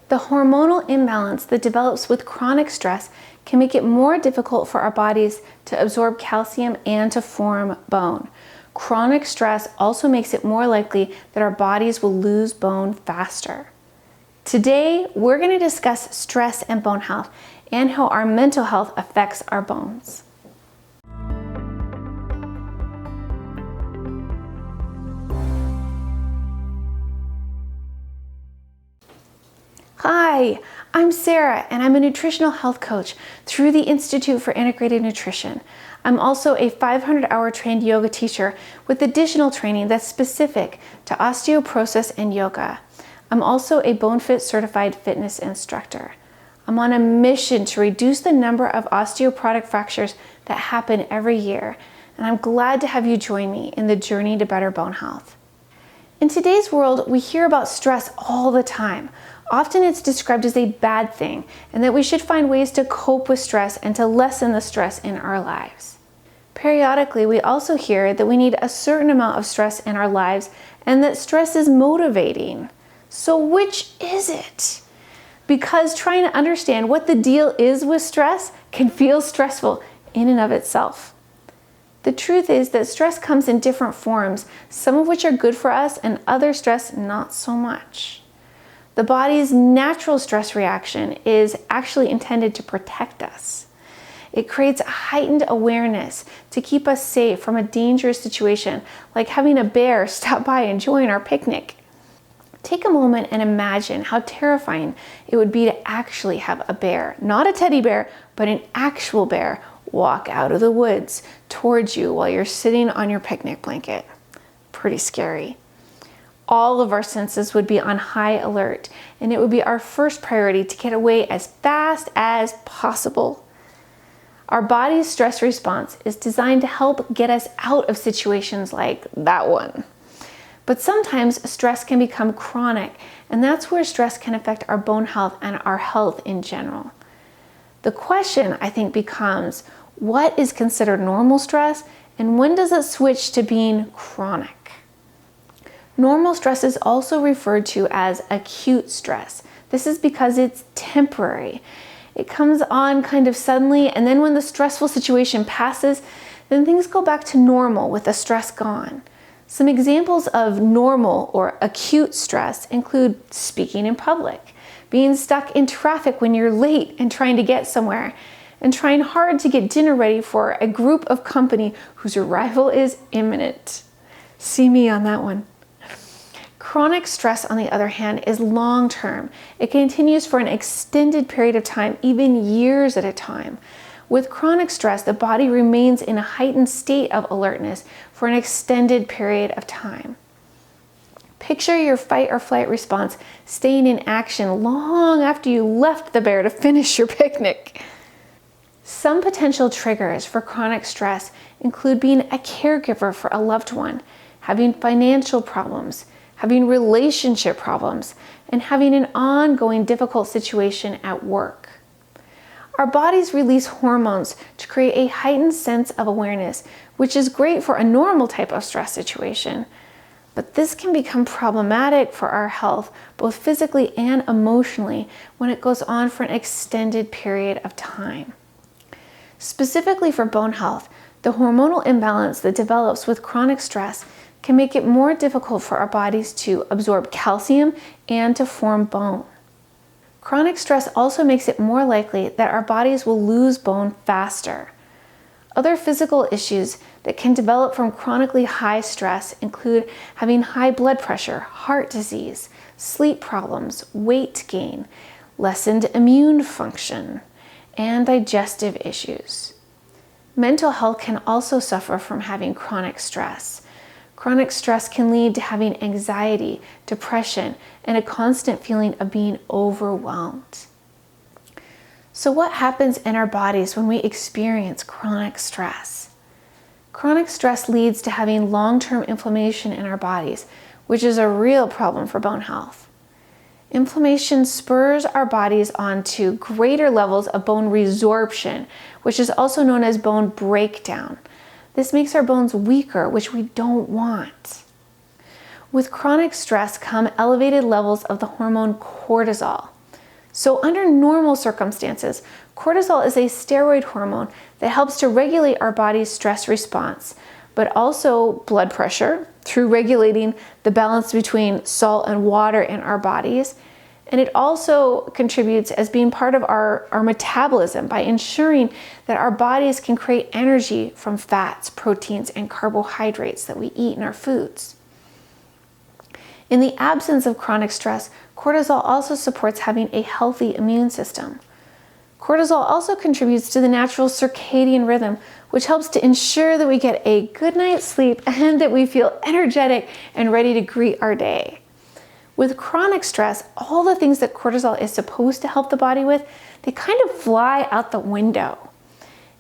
The hormonal imbalance that develops with chronic stress can make it more difficult for our bodies to absorb calcium and to form bone. Chronic stress also makes it more likely that our bodies will lose bone faster. Today, we're going to discuss stress and bone health and how our mental health affects our bones. Hi, I'm Sarah, and I'm a nutritional health coach through the Institute for Integrated Nutrition. I'm also a 500-hour trained yoga teacher with additional training that's specific to osteoporosis and yoga. I'm also a BoneFit certified fitness instructor. I'm on a mission to reduce the number of osteoporotic fractures that happen every year, and I'm glad to have you join me in the journey to better bone health. In today's world, we hear about stress all the time. Often it's described as a bad thing, and that we should find ways to cope with stress and to lessen the stress in our lives. Periodically, we also hear that we need a certain amount of stress in our lives and that stress is motivating. So which is it? Because trying to understand what the deal is with stress can feel stressful in and of itself. The truth is that stress comes in different forms, some of which are good for us and other stress not so much. The body's natural stress reaction is actually intended to protect us. It creates a heightened awareness to keep us safe from a dangerous situation, like having a bear stop by and join our picnic. Take a moment and imagine how terrifying it would be to actually have a bear, not a teddy bear, but an actual bear, walk out of the woods towards you while you're sitting on your picnic blanket. Pretty scary. All of our senses would be on high alert, and it would be our first priority to get away as fast as possible. Our body's stress response is designed to help get us out of situations like that one. But sometimes stress can become chronic, and that's where stress can affect our bone health and our health in general. The question, I think, becomes, what is considered normal stress, and when does it switch to being chronic? Normal stress is also referred to as acute stress. This is because it's temporary. It comes on kind of suddenly, and then when the stressful situation passes, then things go back to normal with the stress gone. Some examples of normal or acute stress include speaking in public, being stuck in traffic when you're late and trying to get somewhere, and trying hard to get dinner ready for a group of company whose arrival is imminent. See me on that one. Chronic stress, on the other hand, is long-term. It continues for an extended period of time, even years at a time. With chronic stress, the body remains in a heightened state of alertness for an extended period of time. Picture your fight or flight response staying in action long after you left the bear to finish your picnic. Some potential triggers for chronic stress include being a caregiver for a loved one, having financial problems, having relationship problems, and having an ongoing difficult situation at work. Our bodies release hormones to create a heightened sense of awareness, which is great for a normal type of stress situation. But this can become problematic for our health, both physically and emotionally, when it goes on for an extended period of time. Specifically for bone health, the hormonal imbalance that develops with chronic stress can make it more difficult for our bodies to absorb calcium and to form bone. Chronic stress also makes it more likely that our bodies will lose bone faster. Other physical issues that can develop from chronically high stress include having high blood pressure, heart disease, sleep problems, weight gain, lessened immune function, and digestive issues. Mental health can also suffer from having chronic stress. Chronic stress can lead to having anxiety, depression, and a constant feeling of being overwhelmed. So what happens in our bodies when we experience chronic stress? Chronic stress leads to having long-term inflammation in our bodies, which is a real problem for bone health. Inflammation spurs our bodies on to greater levels of bone resorption, which is also known as bone breakdown. This makes our bones weaker, which we don't want. With chronic stress come elevated levels of the hormone cortisol. So under normal circumstances, cortisol is a steroid hormone that helps to regulate our body's stress response, but also blood pressure through regulating the balance between salt and water in our bodies. And it also contributes as being part of our metabolism by ensuring that our bodies can create energy from fats, proteins, and carbohydrates that we eat in our foods. In the absence of chronic stress, cortisol also supports having a healthy immune system. Cortisol also contributes to the natural circadian rhythm, which helps to ensure that we get a good night's sleep and that we feel energetic and ready to greet our day. With chronic stress, all the things that cortisol is supposed to help the body with, they kind of fly out the window.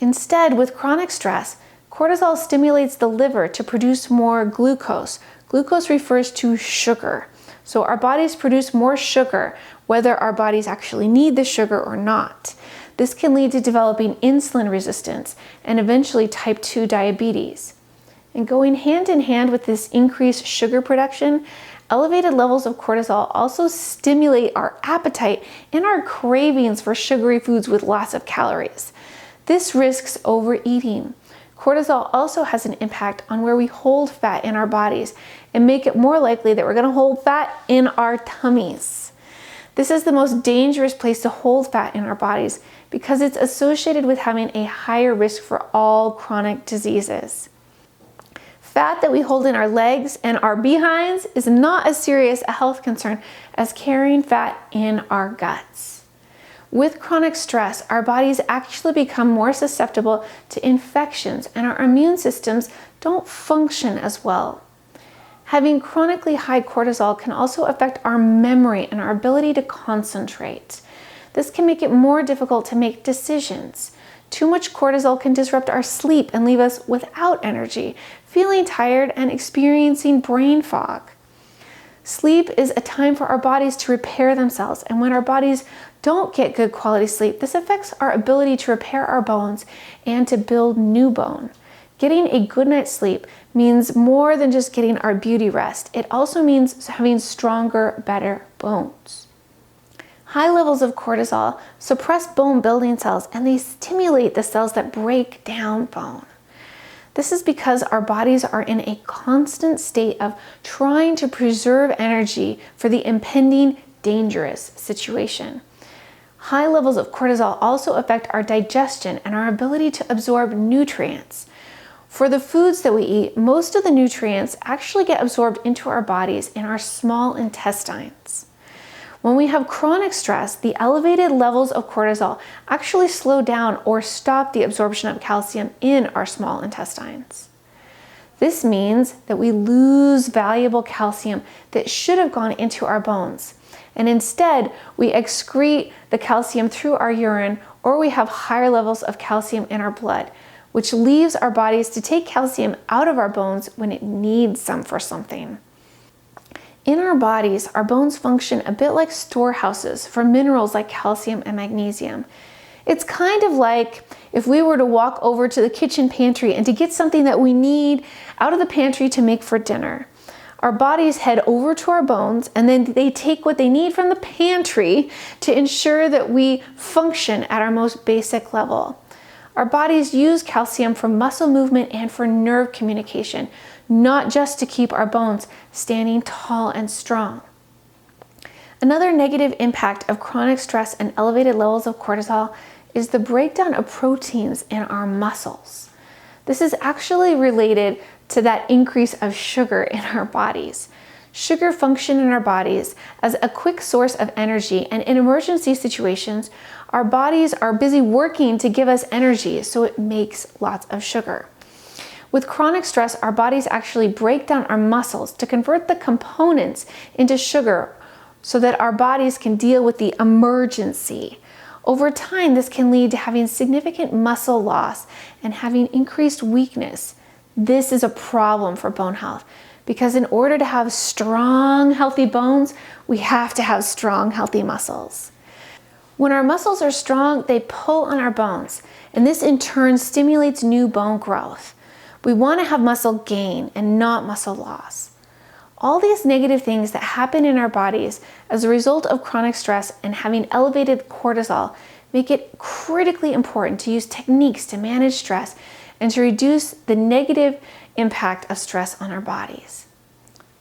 Instead, with chronic stress, cortisol stimulates the liver to produce more glucose. Glucose refers to sugar. So our bodies produce more sugar, whether our bodies actually need the sugar or not. This can lead to developing insulin resistance and eventually type 2 diabetes. And going hand in hand with this increased sugar production, elevated levels of cortisol also stimulate our appetite and our cravings for sugary foods with lots of calories. This risks overeating. Cortisol also has an impact on where we hold fat in our bodies and make it more likely that we're going to hold fat in our tummies. This is the most dangerous place to hold fat in our bodies because it's associated with having a higher risk for all chronic diseases. Fat that we hold in our legs and our behinds is not as serious a health concern as carrying fat in our guts. With chronic stress, our bodies actually become more susceptible to infections and our immune systems don't function as well. Having chronically high cortisol can also affect our memory and our ability to concentrate. This can make it more difficult to make decisions. Too much cortisol can disrupt our sleep and leave us without energy, feeling tired and experiencing brain fog. Sleep is a time for our bodies to repair themselves, and when our bodies don't get good quality sleep, this affects our ability to repair our bones and to build new bone. Getting a good night's sleep means more than just getting our beauty rest. It also means having stronger, better bones. High levels of cortisol suppress bone building cells and they stimulate the cells that break down bone. This is because our bodies are in a constant state of trying to preserve energy for the impending dangerous situation. High levels of cortisol also affect our digestion and our ability to absorb nutrients. For the foods that we eat, most of the nutrients actually get absorbed into our bodies in our small intestines. When we have chronic stress, the elevated levels of cortisol actually slow down or stop the absorption of calcium in our small intestines. This means that we lose valuable calcium that should have gone into our bones. And instead, we excrete the calcium through our urine, or we have higher levels of calcium in our blood, which leaves our bodies to take calcium out of our bones when it needs some for something. In our bodies, our bones function a bit like storehouses for minerals like calcium and magnesium. It's kind of like if we were to walk over to the kitchen pantry and to get something that we need out of the pantry to make for dinner. Our bodies head over to our bones and then they take what they need from the pantry to ensure that we function at our most basic level. Our bodies use calcium for muscle movement and for nerve communication, not just to keep our bones standing tall and strong. Another negative impact of chronic stress and elevated levels of cortisol is the breakdown of proteins in our muscles. This is actually related to that increase of sugar in our bodies. Sugar function in our bodies as a quick source of energy, and in emergency situations, our bodies are busy working to give us energy, so it makes lots of sugar. With chronic stress, our bodies actually break down our muscles to convert the components into sugar so that our bodies can deal with the emergency. Over time, this can lead to having significant muscle loss and having increased weakness. This is a problem for bone health because in order to have strong, healthy bones, we have to have strong, healthy muscles. When our muscles are strong, they pull on our bones, and this in turn stimulates new bone growth. We want to have muscle gain and not muscle loss. All these negative things that happen in our bodies as a result of chronic stress and having elevated cortisol make it critically important to use techniques to manage stress and to reduce the negative impact of stress on our bodies.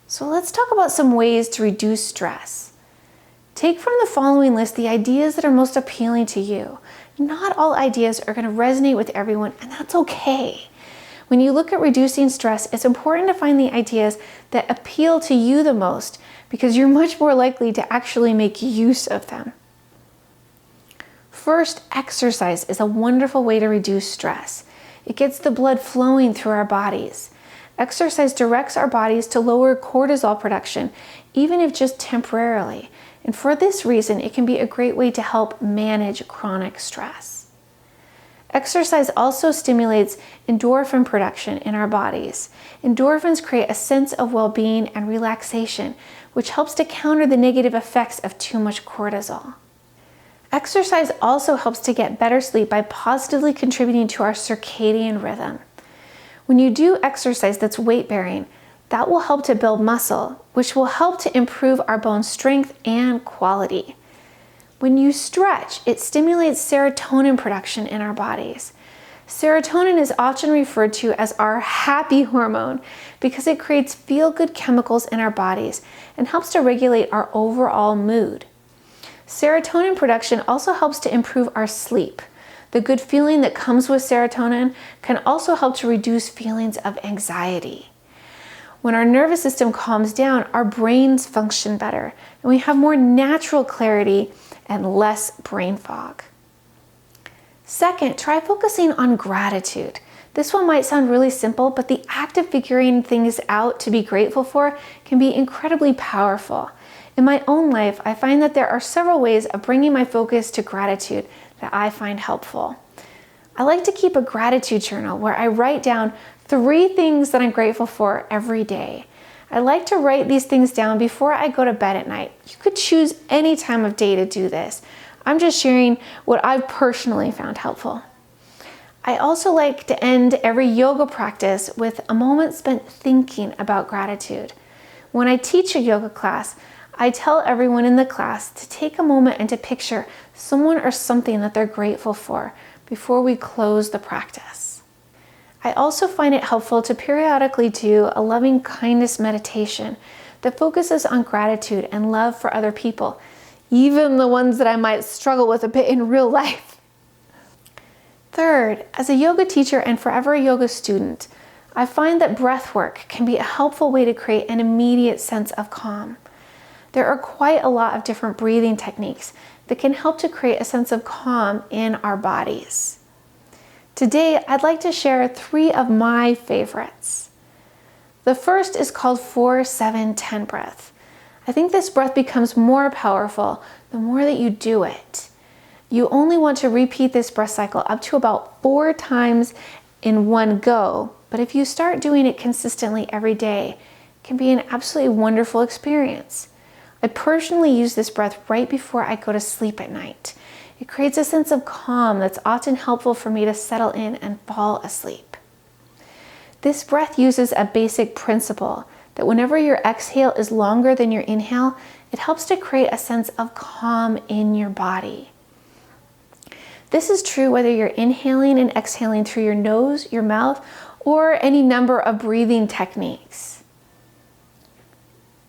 So let's talk about some ways to reduce stress. Take from the following list the ideas that are most appealing to you. Not all ideas are going to resonate with everyone, and that's okay. When you look at reducing stress, it's important to find the ideas that appeal to you the most because you're much more likely to actually make use of them. First, exercise is a wonderful way to reduce stress. It gets the blood flowing through our bodies. Exercise directs our bodies to lower cortisol production, even if just temporarily. And for this reason, it can be a great way to help manage chronic stress. Exercise also stimulates endorphin production in our bodies. Endorphins create a sense of well-being and relaxation, which helps to counter the negative effects of too much cortisol. Exercise also helps to get better sleep by positively contributing to our circadian rhythm. When you do exercise that's weight-bearing, that will help to build muscle, which will help to improve our bone strength and quality. When you stretch, it stimulates serotonin production in our bodies. Serotonin is often referred to as our happy hormone because it creates feel-good chemicals in our bodies and helps to regulate our overall mood. Serotonin production also helps to improve our sleep. The good feeling that comes with serotonin can also help to reduce feelings of anxiety. When our nervous system calms down, our brains function better, and we have more natural clarity and less brain fog. Second, try focusing on gratitude. This one might sound really simple, but the act of figuring things out to be grateful for can be incredibly powerful. In my own life, I find that there are several ways of bringing my focus to gratitude that I find helpful. I like to keep a gratitude journal where I write down 3 things that I'm grateful for every day. I like to write these things down before I go to bed at night. You could choose any time of day to do this. I'm just sharing what I've personally found helpful. I also like to end every yoga practice with a moment spent thinking about gratitude. When I teach a yoga class, I tell everyone in the class to take a moment and to picture someone or something that they're grateful for before we close the practice. I also find it helpful to periodically do a loving kindness meditation that focuses on gratitude and love for other people, even the ones that I might struggle with a bit in real life. Third, as a yoga teacher and forever a yoga student, I find that breathwork can be a helpful way to create an immediate sense of calm. There are quite a lot of different breathing techniques that can help to create a sense of calm in our bodies. Today, I'd like to share 3 of my favorites. The first is called 4-7-10 breath. I think this breath becomes more powerful the more that you do it. You only want to repeat this breath cycle up to about 4 times in one go, but if you start doing it consistently every day, it can be an absolutely wonderful experience. I personally use this breath right before I go to sleep at night. It creates a sense of calm that's often helpful for me to settle in and fall asleep. This breath uses a basic principle that whenever your exhale is longer than your inhale, it helps to create a sense of calm in your body. This is true whether you're inhaling and exhaling through your nose, your mouth, or any number of breathing techniques.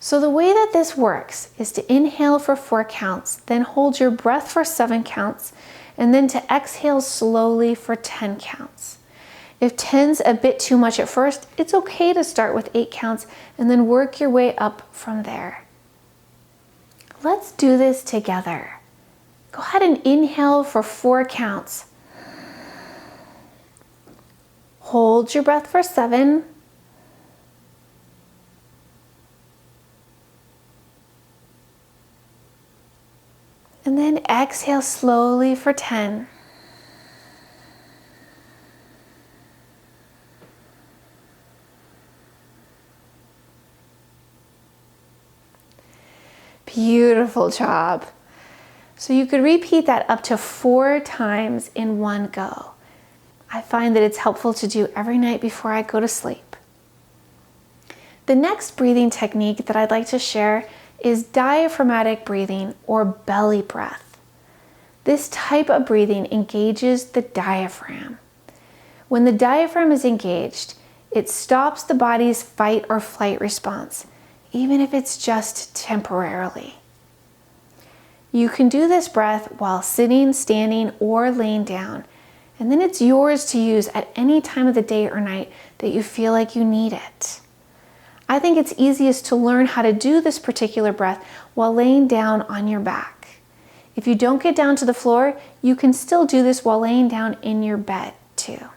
So the way that this works is to inhale for 4 counts, then hold your breath for 7 counts, and then to exhale slowly for 10 counts. If 10's a bit too much at first, it's okay to start with 8 counts and then work your way up from there. Let's do this together. Go ahead and inhale for 4 counts. Hold your breath for 7. And then exhale slowly for 10. Beautiful job. So you could repeat that up to 4 times in one go. I find that it's helpful to do every night before I go to sleep. The next breathing technique that I'd like to share is diaphragmatic breathing or belly breath. This type of breathing engages the diaphragm. When the diaphragm is engaged, it stops the body's fight or flight response, even if it's just temporarily. You can do this breath while sitting, standing, or laying down, and then it's yours to use at any time of the day or night that you feel like you need it. I think it's easiest to learn how to do this particular breath while laying down on your back. If you don't get down to the floor, you can still do this while laying down in your bed too.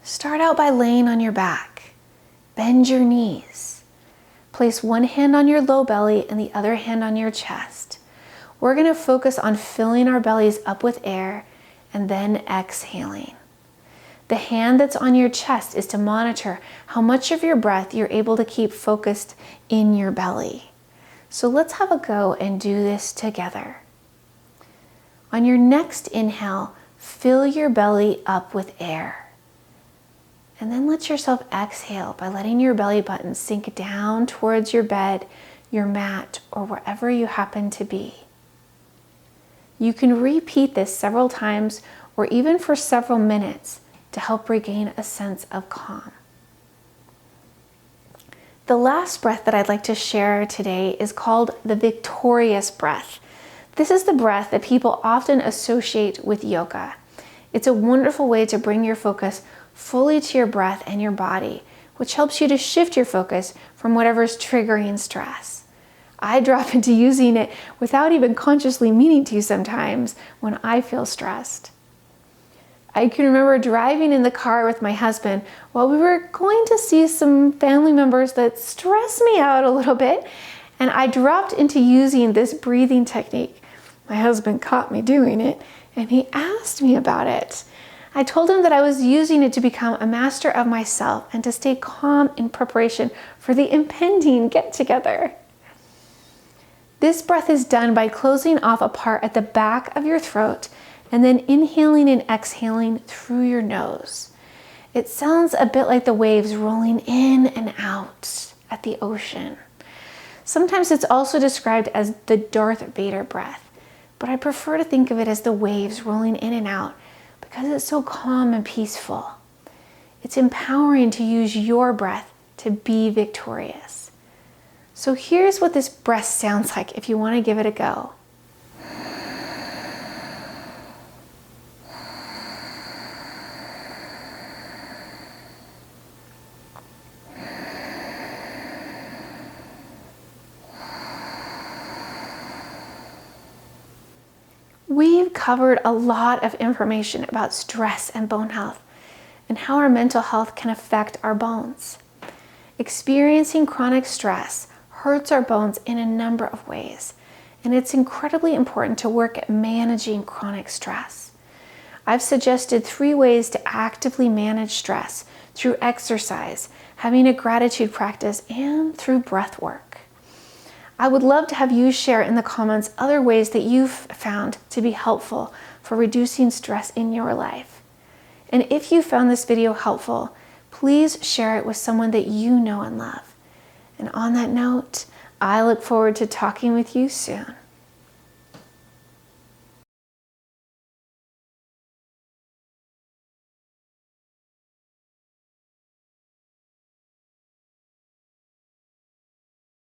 Start out by laying on your back. Bend your knees. Place one hand on your low belly and the other hand on your chest. We're going to focus on filling our bellies up with air and then exhaling. The hand that's on your chest is to monitor how much of your breath you're able to keep focused in your belly. So let's have a go and do this together. On your next inhale, fill your belly up with air. And then let yourself exhale by letting your belly button sink down towards your bed, your mat, or wherever you happen to be. You can repeat this several times or even for several minutes to help regain a sense of calm. The last breath that I'd like to share today is called the victorious breath. This is the breath that people often associate with yoga. It's a wonderful way to bring your focus fully to your breath and your body, which helps you to shift your focus from whatever's triggering stress. I drop into using it without even consciously meaning to sometimes when I feel stressed. I can remember driving in the car with my husband while we were going to see some family members that stressed me out a little bit, and I dropped into using this breathing technique. My husband caught me doing it, and he asked me about it. I told him that I was using it to become a master of myself and to stay calm in preparation for the impending get-together. This breath is done by closing off a part at the back of your throat and then inhaling and exhaling through your nose. It sounds a bit like the waves rolling in and out at the ocean. Sometimes it's also described as the Darth Vader breath, but I prefer to think of it as the waves rolling in and out because it's so calm and peaceful. It's empowering to use your breath to be victorious. So here's what this breath sounds like if you want to give it a go. We've covered a lot of information about stress and bone health and how our mental health can affect our bones. Experiencing chronic stress hurts our bones in a number of ways, and it's incredibly important to work at managing chronic stress. I've suggested 3 ways to actively manage stress through exercise, having a gratitude practice, and through breath work. I would love to have you share in the comments other ways that you've found to be helpful for reducing stress in your life. And if you found this video helpful, please share it with someone that you know and love. And on that note, I look forward to talking with you soon.